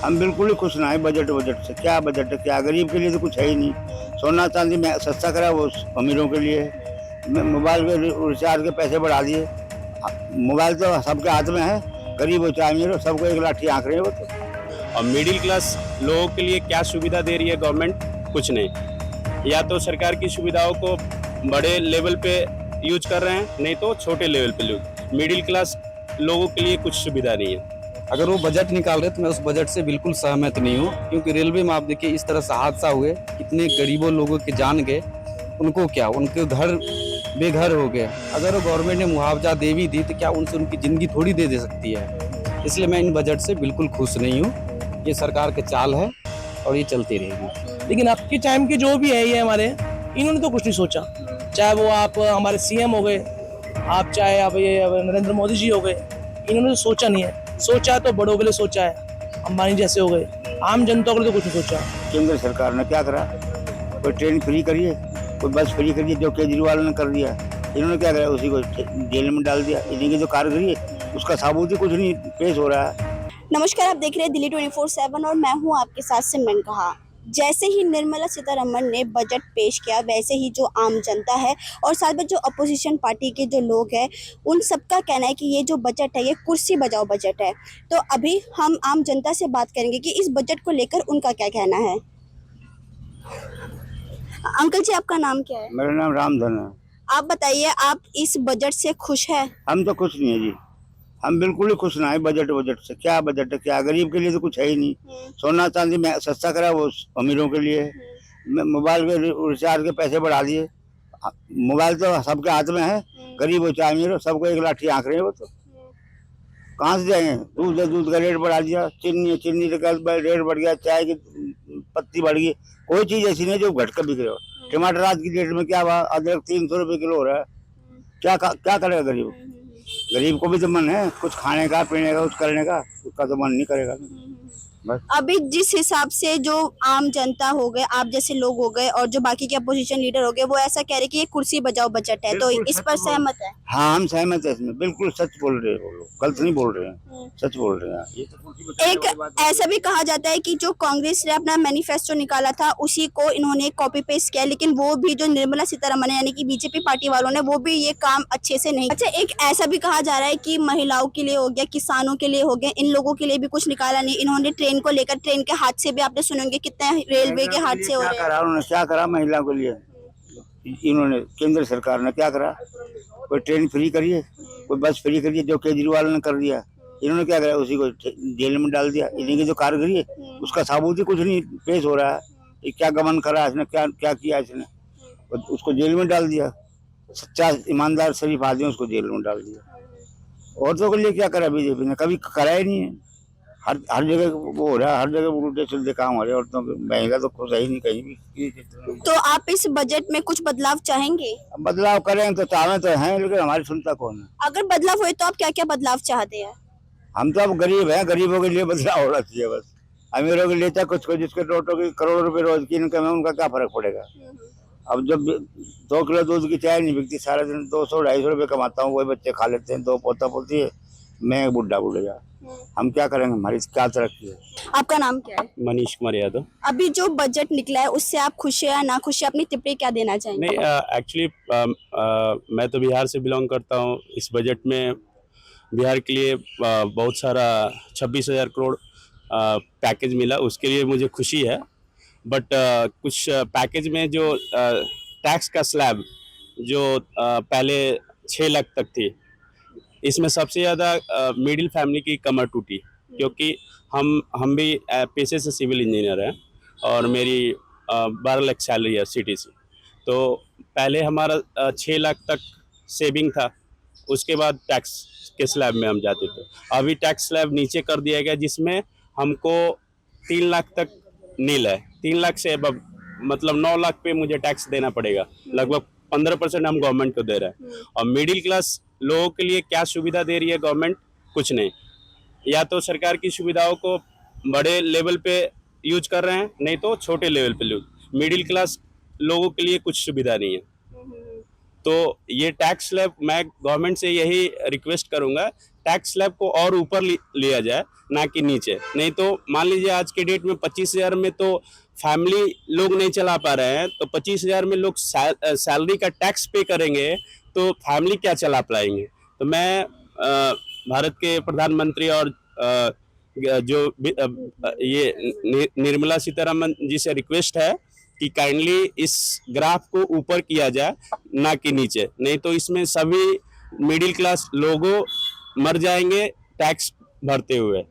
हम बिल्कुल ही खुश ना है बजट वजट से। क्या बजट है, क्या गरीब के लिए तो कुछ है ही नहीं। सोना चांदी में सस्ता करा वो अमीरों के लिए है। मोबाइल के रिचार्ज के पैसे बढ़ा दिए। मोबाइल तो सबके हाथ में है, गरीब हो चाहे अमीर हो, सबको एक लाठी आंक रहे हैं वो तो। और मिडिल क्लास लोगों के लिए क्या सुविधा दे रही है गवर्नमेंट? कुछ नहीं। या तो सरकार की सुविधाओं को बड़े लेवल पे यूज कर रहे हैं, नहीं तो छोटे लेवल पे यूज। मिडिल क्लास लोगों के लिए कुछ सुविधा नहीं है। अगर वो बजट निकाल रहे तो मैं उस बजट से बिल्कुल सहमत नहीं हूँ, क्योंकि रेलवे में आप देखिए इस तरह से हादसा हुए, कितने गरीबों लोगों के जान गए। उनको क्या, उनके घर बेघर हो गए। अगर वो गवर्नमेंट ने मुआवजा दे भी दी तो क्या उनसे उनकी ज़िंदगी थोड़ी दे सकती है। इसलिए मैं इन बजट से बिल्कुल खुश नहीं हूँ। ये सरकार के चाल है और ये चलती रहेगी। लेकिन आपके टाइम के जो भी है ये हमारे, इन्होंने तो कुछ नहीं सोचा। चाहे वो आप हमारे सीएम हो गए, आप चाहे आप ये नरेंद्र मोदी जी हो गए, इन्होंने तो सोचा नहीं है। सोचा तो बड़ों के लिए सोचा है, अंबानी जैसे हो गए। आम जनता के लिए तो कुछ नहीं सोचा। केंद्र सरकार ने क्या करा? कोई ट्रेन फ्री करिए, कोई बस फ्री करिए, जो केजरीवाल ने कर दिया। इन्होंने क्या करा? उसी को जेल में डाल दिया। इन्हीं की जो कारीगरी है उसका साबूत ही कुछ नहीं पेश हो रहा है। नमस्कार, आप देख रहे हैं दिल्ली 24/7 और मैं हूं आपके साथ सिमरन कहा। जैसे ही निर्मला सीतारमण ने बजट पेश किया, वैसे ही जो आम जनता है और साथ में जो अपोजिशन पार्टी के जो लोग हैं, उन सबका कहना है कि ये जो बजट है ये कुर्सी बजाओ बजट है। तो अभी हम आम जनता से बात करेंगे कि इस बजट को लेकर उनका क्या कहना है। अंकल जी, आपका नाम क्या है? मेरा नाम रामधन है। आप बताइए, आप इस बजट से खुश है? हम तो खुश नहीं है जी। हम बिल्कुल ही खुश ना है बजट वजट से। क्या बजट है, क्या गरीब के लिए तो कुछ है ही नहीं। सोना चांदी में सस्ता करा वो अमीरों के लिए है। मोबाइल के रिचार्ज के पैसे बढ़ा दिए। मोबाइल तो सबके हाथ में है, गरीब हो चाहे अमीर हो, सबको एक लाठी आंक रहे हैं वो तो। कहाँ से जाएंगे? दूध का रेट बढ़ा दिया, चीनी का रेट बढ़ गया, चाय की पत्ती बढ़ गई। कोई चीज ऐसी नहीं जो घट कर बिक रहे हो। टमाटर आज की डेट में क्या हुआ? अदरक 300 रुपए किलो हो रहा है। क्या करेगा गरीब? गरीब को भी तो मन है कुछ खाने का, पीने का, कुछ करने का। उसका तो मन नहीं करेगा बस। अभी जिस हिसाब से जो आम जनता हो गए, आप जैसे लोग हो गए और जो बाकी के अपोजिशन लीडर हो गए, वो ऐसा कह रहे कि ये कुर्सी बजाओ बजट है, तो इस पर सहमत है? हाँ, हम सहमत है इसमें। बिल्कुल सच बोल रहे हैं वो लोग, गलत नहीं बोल रहे हैं, सच बोल रहे हैं। ये तो कुर्सी बचाने वाली बात एक ऐसा भी कहा जाता है कि जो कांग्रेस ने अपना मैनिफेस्टो निकाला था उसी को इन्होंने कॉपी पेस्ट किया, लेकिन वो भी जो निर्मला सीतारमण यानी कि बीजेपी पार्टी वालों ने, वो भी ये काम अच्छे से नहीं। अच्छा, एक ऐसा भी कहा जा रहा है कि महिलाओं के लिए हो गया, किसानों के लिए हो गया, इन लोगों के लिए भी कुछ निकाला नहीं इन्होंने। ट्रेन को लेकर, ट्रेन के हादसे भी आपने सुने होंगे, कितने रेलवे के हादसे हो रहे हैं। उन्होंने क्या करा महिला के लिए? इन्होंने, केंद्र सरकार ने क्या करा? कोई ट्रेन फ्री करिए, कोई बस फ्री करिए, जो केजरीवाल ने कर दिया। इन्होंने क्या करा? उसी को जेल में डाल दिया। इन्हीं की जो कारीगरी है उसका साबूत ही कुछ नहीं पेश हो रहा है। ये क्या गमन करा इसने, क्या क्या किया इसने? उसको जेल में डाल दिया। सच्चा ईमानदार शरीफ आदमी उसको जेल में डाल दिया। औरतों के लिए क्या करा बीजेपी ने? कभी करा ही नहीं है। हर जगह वो हो रहा है, हर जगह उल्टे सीधे काम हो रहे हैं। औरतों के महंगा तो खुश है ही नहीं कहीं भी। तो आप इस बजट में कुछ बदलाव चाहेंगे? बदलाव करें तो चाहे तो हैं, लेकिन हमारी सुनता कौन है? अगर बदलाव हुए तो आप क्या क्या बदलाव चाहते हैं? हम तो अब गरीब हैं, गरीबों के लिए बदलाव होना चाहिए बस। अमीरों के लिए चाहे कुछ, जिसके नोटों की करोड़ों रुपए रोज की इनकम है, उनका क्या फर्क पड़ेगा? अब जब 2 किलो दूध की चाय नहीं बिकती, सारा दिन 200-250 रुपए कमाता हूँ, वही बच्चे खा लेते हैं, 2 पोता पोती है, मैं एक बुढ़ा बुढ़िया। हम क्या करेंगे? हमारी क्या तरक्की है? आपका नाम क्या है? मनीष कुमार यादव। अभी जो बजट निकला है उससे आप खुश है या ना खुश है? अपनी टिप्पणी क्या देना चाहेंगे? नहीं, एक्चुअली मैं तो बिहार से बिलोंग करता हूँ। इस बजट में बिहार के लिए बहुत सारा 26,000 करोड़ पैकेज मिला, उसके लिए मुझे खुशी है। बट कुछ पैकेज में जो टैक्स का स्लैब जो पहले 6 लाख तक थी, इसमें सबसे ज़्यादा मिडिल फैमिली की कमर टूटी, क्योंकि हम भी पेशे से सिविल इंजीनियर हैं और मेरी 12 लाख सैलरी है सिटी से। तो पहले हमारा 6 लाख तक सेविंग था, उसके बाद टैक्स के स्लैब में हम जाते थे। अभी टैक्स स्लैब नीचे कर दिया गया, जिसमें हमको 3 लाख तक नील है। 3 लाख से अब मतलब 9 लाख पे मुझे टैक्स देना पड़ेगा। लगभग 15% हम गवर्नमेंट को दे रहे हैं। और मिडिल क्लास लोगों के लिए क्या सुविधा दे रही है गवर्नमेंट? कुछ नहीं। या तो सरकार की सुविधाओं को बड़े लेवल पे यूज कर रहे हैं, नहीं तो छोटे लेवल पे यूज। मिडिल क्लास लोगों के लिए कुछ सुविधा नहीं है। तो ये टैक्स स्लैब, मैं गवर्नमेंट से यही रिक्वेस्ट करूंगा, टैक्स स्लैब को और ऊपर लिया जाए, ना कि नीचे। नहीं तो मान लीजिए आज के डेट में 25,000 में तो फैमिली लोग नहीं चला पा रहे हैं, तो 25,000 में लोग सैलरी का टैक्स पे करेंगे तो फैमिली क्या चला पाएंगे। तो मैं भारत के प्रधानमंत्री और जो ये निर्मला सीतारमन जी से रिक्वेस्ट है कि काइंडली इस ग्राफ को ऊपर किया जाए, ना कि नीचे। नहीं तो इसमें सभी मिडिल क्लास लोगों मर जाएंगे टैक्स भरते हुए।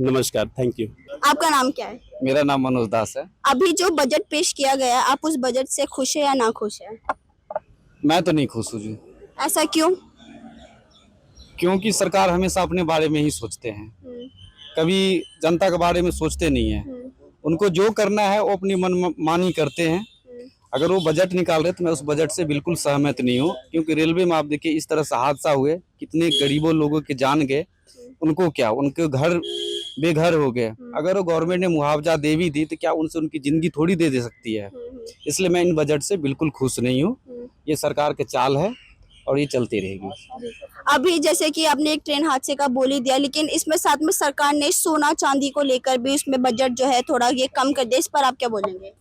नमस्कार, थैंक यू। आपका नाम क्या है? मेरा नाम मनोज दास है। अभी जो बजट पेश किया गया है, आप उस बजट से खुश है या ना खुश है? मैं तो नहीं खुश हूँ जी, ऐसा क्यों? क्योंकि सरकार हमेशा अपने बारे में ही सोचते हैं, कभी जनता के बारे में सोचते नहीं है। उनको जो करना है वो अपनी मनमानी करते हैं। अगर वो बजट निकाल रहे तो मैं उस बजट से बिल्कुल सहमत नहीं हूँ, क्योंकि रेलवे में आप देखिए इस तरह से हादसा हुए, कितने गरीबों लोगों के जान गए, उनको क्या, उनके घर बेघर हो गए। अगर वो गवर्नमेंट ने मुआवजा दे भी दी तो क्या उनसे उनकी जिंदगी थोड़ी दे सकती है। इसलिए मैं इन बजट से बिल्कुल खुश नहीं हूँ। ये सरकार के चाल है और ये चलती रहेगी। अभी जैसे कि आपने एक ट्रेन हादसे का बोल ही दिया, लेकिन इसमें साथ में सरकार ने सोना चांदी को लेकर भी उसमें बजट जो है थोड़ा ये कम कर दिया, इस पर आप क्या बोलेंगे?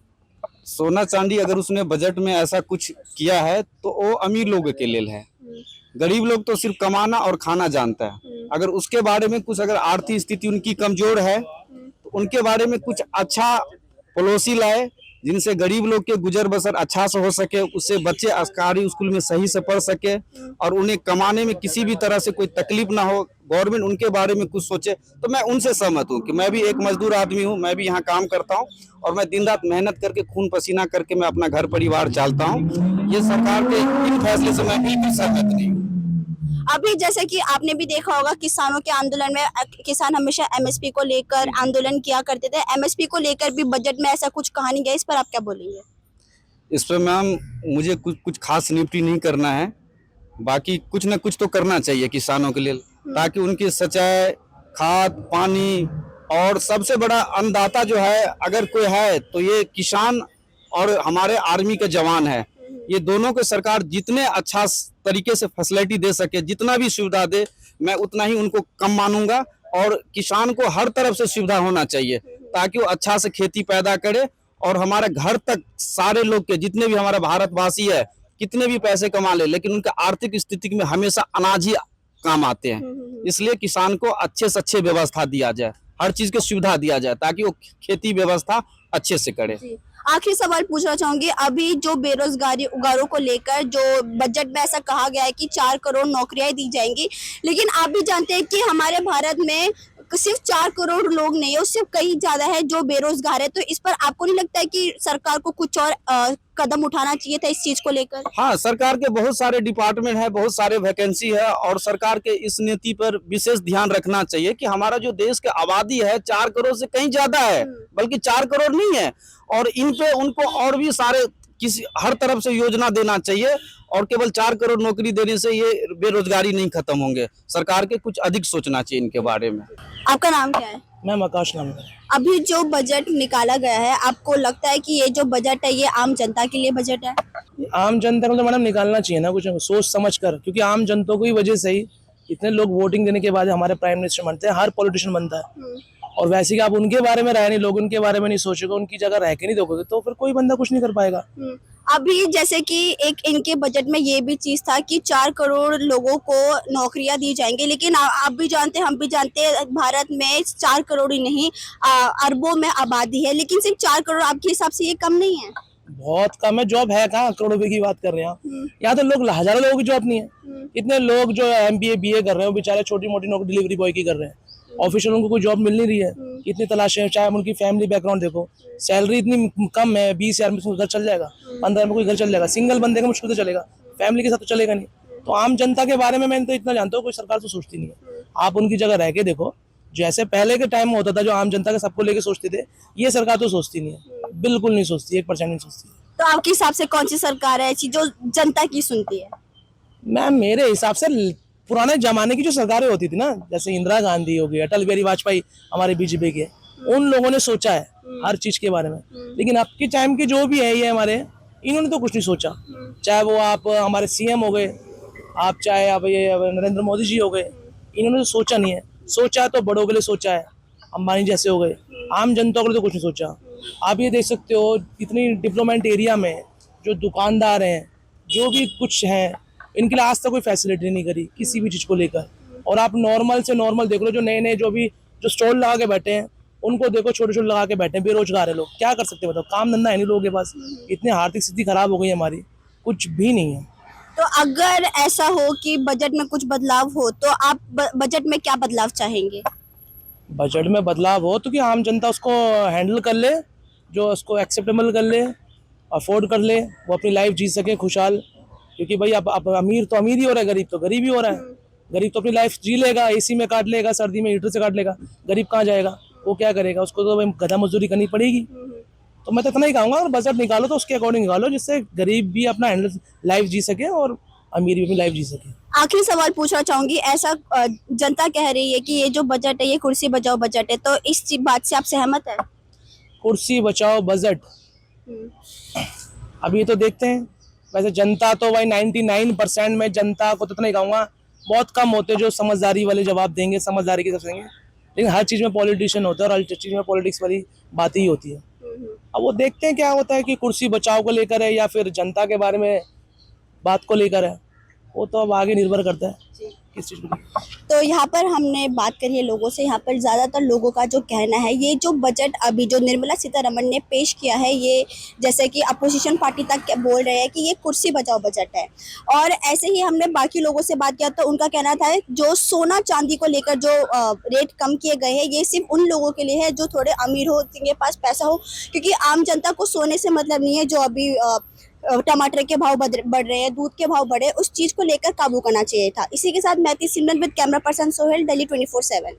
सोना चांदी अगर उसने बजट में ऐसा कुछ किया है तो वो अमीर लोगों के लिए है। गरीब लोग तो सिर्फ कमाना और खाना जानता है। अगर उसके बारे में कुछ, अगर आर्थिक स्थिति उनकी कमजोर है तो उनके बारे में कुछ अच्छा पॉलिसी लाए, जिनसे गरीब लोग के गुजर बसर अच्छा से हो सके, उससे बच्चे सरकारी स्कूल में सही से पढ़ सके और उन्हें कमाने में किसी भी तरह से कोई तकलीफ ना हो। गवर्नमेंट उनके बारे में कुछ सोचे। तो मैं उनसे सहमत हूँ कि मैं भी एक मजदूर आदमी हूँ, मैं भी यहाँ काम करता हूँ और मैं दिन रात मेहनत करके खून पसीना करके मैं अपना घर परिवार चलाता हूँ। ये सरकार के इन फैसले से मैं बिल्कुल सहमत नहीं हूँ। अभी जैसे कि आपने भी देखा होगा किसानों के आंदोलन में किसान हमेशा एमएसपी को लेकर आंदोलन किया करते थे। एमएसपी को लेकर भी बजट में ऐसा कुछ कहा नहीं गया, इस पर आप क्या बोलेंगे? इस पर मैम मुझे कुछ खास नियुक्ति नहीं करना है, बाकी कुछ न कुछ तो करना चाहिए किसानों के लिए, ताकि उनकी सिंचाई, खाद, पानी और सबसे बड़ा अन्नदाता जो है अगर कोई है तो ये किसान और हमारे आर्मी के जवान है। ये दोनों को सरकार जितने अच्छा तरीके से फैसिलिटी दे सके, जितना भी सुविधा दे, मैं उतना ही उनको कम मानूंगा। और किसान को हर तरफ से सुविधा होना चाहिए ताकि वो अच्छा से खेती पैदा करे और हमारे घर तक सारे लोग के, जितने भी हमारा भारतवासी है, कितने भी पैसे कमा ले, लेकिन उनका आर्थिक स्थिति में हमेशा अनाज ही काम आते हैं। इसलिए किसान को अच्छे से अच्छे व्यवस्था दिया जाए, हर चीज की सुविधा दिया जाए ताकि वो खेती व्यवस्था अच्छे से करे। आखिरी सवाल पूछना चाहूंगी, अभी जो बेरोजगारी उगारों को लेकर जो बजट में ऐसा कहा गया है कि 4 करोड़ नौकरियां दी जाएंगी, लेकिन आप भी जानते हैं कि हमारे भारत में सिर्फ 4 करोड़ लोग नहीं है, उससे कई ज्यादा है जो बेरोजगार है। तो इस पर आपको नहीं लगता है कि सरकार को कुछ और कदम उठाना चाहिए था इस चीज को लेकर? हाँ, सरकार के बहुत सारे डिपार्टमेंट है, बहुत सारे वैकेंसी है और सरकार के इस नीति पर विशेष ध्यान रखना चाहिए कि हमारा जो देश की आबादी है 4 करोड़ से कहीं ज्यादा है, बल्कि 4 करोड़ नहीं है। और इन पे उनको और भी सारे किसी हर तरफ से योजना देना चाहिए और केवल 4 करोड़ नौकरी देने से ये बेरोजगारी नहीं खत्म होंगे। सरकार के कुछ अधिक सोचना चाहिए इनके बारे में। आपका नाम क्या है? मैम आकाश नाम है। अभी जो बजट निकाला गया है, आपको लगता है कि ये जो बजट है ये आम जनता के लिए बजट है? आम जनता को तो मैडम निकालना चाहिए ना कुछ सोच समझ कर, क्योंकि आम जनता को ही वजह से ही इतने लोग वोटिंग देने के बाद हमारे प्राइम मिनिस्टर बनते हैं, हर पॉलिटिशियन बनता है। और वैसे कि आप उनके बारे में रहे नहीं, लोग उनके बारे में नहीं सोचेगा, उनकी जगह रह के नहीं देखोगे तो फिर कोई बंदा कुछ नहीं कर पाएगा। अभी जैसे कि एक इनके बजट में ये भी चीज था कि 4 करोड़ लोगों को नौकरियां दी जाएंगी, लेकिन आप भी जानते हैं, हम भी जानते हैं, भारत में 4 करोड़ ही नहीं अरबों में आबादी है, लेकिन सिर्फ 4 करोड़ आपके हिसाब से ये कम नहीं है? बहुत कम है। जॉब है कहाँ, करोड़ों रुपए की बात कर रहे हैं यहाँ तो लोग हजारों लोगों की जॉब नहीं है। इतने लोग जो MBA BA कर रहे हैं वो बेचारे छोटी मोटी नौकरी डिलीवरी बॉय की कर रहे हैं, ऑफिशियल उनको कोई जॉब मिल नहीं रही है। इतनी तलाश है, चाहे उनकी फैमिली बैकग्राउंड देखो, सैलरी इतनी कम है, 20,000 में घर चल जाएगा, 15 में कोई घर चल जाएगा, सिंगल बंदे का मुश्किल से चलेगा, फैमिली के साथ तो चलेगा नहीं। तो आम जनता के बारे में मैं तो इतना जानता हूँ, कोई सरकार तो सोचती नहीं है। आप उनकी जगह रह के देखो, जैसे पहले के टाइम में होता था जो आम जनता के सबको लेके सोचते थे, ये सरकार तो सोचती नहीं है, बिल्कुल नहीं सोचती, 1% नहीं सोचती। तो आपके हिसाब से कौन सी सरकार है ऐसी जो जनता की सुनती है? मैम मेरे हिसाब से पुराने जमाने की जो सरकारें होती थी ना, जैसे इंदिरा गांधी हो गई, अटल बिहारी वाजपेयी हमारे बीजेपी के, उन लोगों ने सोचा है हर चीज के बारे में। लेकिन अब के टाइम के जो भी है ये हमारे, इन्होंने तो कुछ नहीं सोचा। चाहे वो आप हमारे CM हो गए, आप चाहे आप ये नरेंद्र मोदी जी हो गए, इन्होंने तो सोचा नहीं है। सोचा तो बड़ों के लिए सोचा है, अंबानी जैसे हो गए। आम जनता के लिए तो कुछ नहीं सोचा। आप ये देख सकते हो इतनी डेवलपमेंट एरिया में जो दुकानदार हैं, जो भी कुछ हैं, इनके लिए आज तक कोई फैसिलिटी नहीं करी किसी भी चीज़ को लेकर। और आप नॉर्मल से नॉर्मल देख लो, जो नए नए जो स्टॉल लगा के बैठे हैं, उनको देखो, छोटे छोटे लगा के बैठे हैं, बेरोजगार है लोग। क्या कर सकते हैं बताओ, काम धंधा है नहीं लोगों के पास। इतनी आर्थिक स्थिति खराब हो गई है हमारी, कुछ भी नहीं है। तो अगर ऐसा हो कि बजट में कुछ बदलाव हो तो आप बजट में क्या बदलाव चाहेंगे? बजट में बदलाव हो तो कि आम जनता उसको हैंडल कर ले, जो उसको एक्सेप्टेबल कर ले, अफोर्ड कर ले, वो अपनी लाइफ जी सके खुशहाल। क्योंकि भाई अब अमीर तो अमीर ही हो रहा है, गरीब तो गरीब ही हो रहा है। गरीब तो अपनी लाइफ जी लेगा, एसी में काट लेगा, सर्दी में हीटर से काट लेगा। गरीब कहाँ जाएगा, वो क्या करेगा? उसको तो भाई गधा मजदूरी करनी पड़ेगी। तो मैं तो इतना ही कहूँगा, अगर बजट निकालो तो उसके अकॉर्डिंग निकालो, जिससे गरीब भी अपना हैंडल लाइफ जी सके और अमीर भी अपनी लाइफ जी सके। आखिरी सवाल पूछना चाहूंगी, ऐसा जनता कह रही है कि ये जो बजट है ये कुर्सी बचाओ बजट है, तो इस बात से आप सहमत है? कुर्सी बचाओ बजट, अब ये तो देखते हैं। वैसे जनता तो भाई 99% में जनता को तो इतना ही कहूँगा, बहुत कम होते जो समझदारी वाले जवाब देंगे, समझदारी के हिसाब से देंगे। लेकिन हर चीज़ में पॉलिटिशियन होता है और हर चीज़ में पॉलिटिक्स वाली बात ही होती है। अब वो देखते हैं क्या होता है, कि कुर्सी बचाओ को लेकर है या फिर जनता के बारे में बात को लेकर है, वो तो अब आगे निर्भर करता है किस चीज़ को। तो यहाँ पर हमने बात करी है लोगों से, यहाँ पर ज़्यादातर लोगों का जो कहना है, ये जो बजट अभी जो निर्मला सीतारमण ने पेश किया है, ये जैसे कि अपोजिशन पार्टी तक बोल रहे हैं कि ये कुर्सी बचाओ बजट है। और ऐसे ही हमने बाकी लोगों से बात किया तो उनका कहना था जो सोना चांदी को लेकर जो रेट कम किए गए हैं, ये सिर्फ उन लोगों के लिए है जो थोड़े अमीर हो, जिनके पास पैसा हो, क्योंकि आम जनता को सोने से मतलब नहीं है। जो अभी टमाटर के भाव बढ़ रहे हैं, दूध के भाव बढ़े, उस चीज को लेकर काबू करना चाहिए था। इसी के साथ मैं थी Simran with camera person Sohail, Delhi 24/7।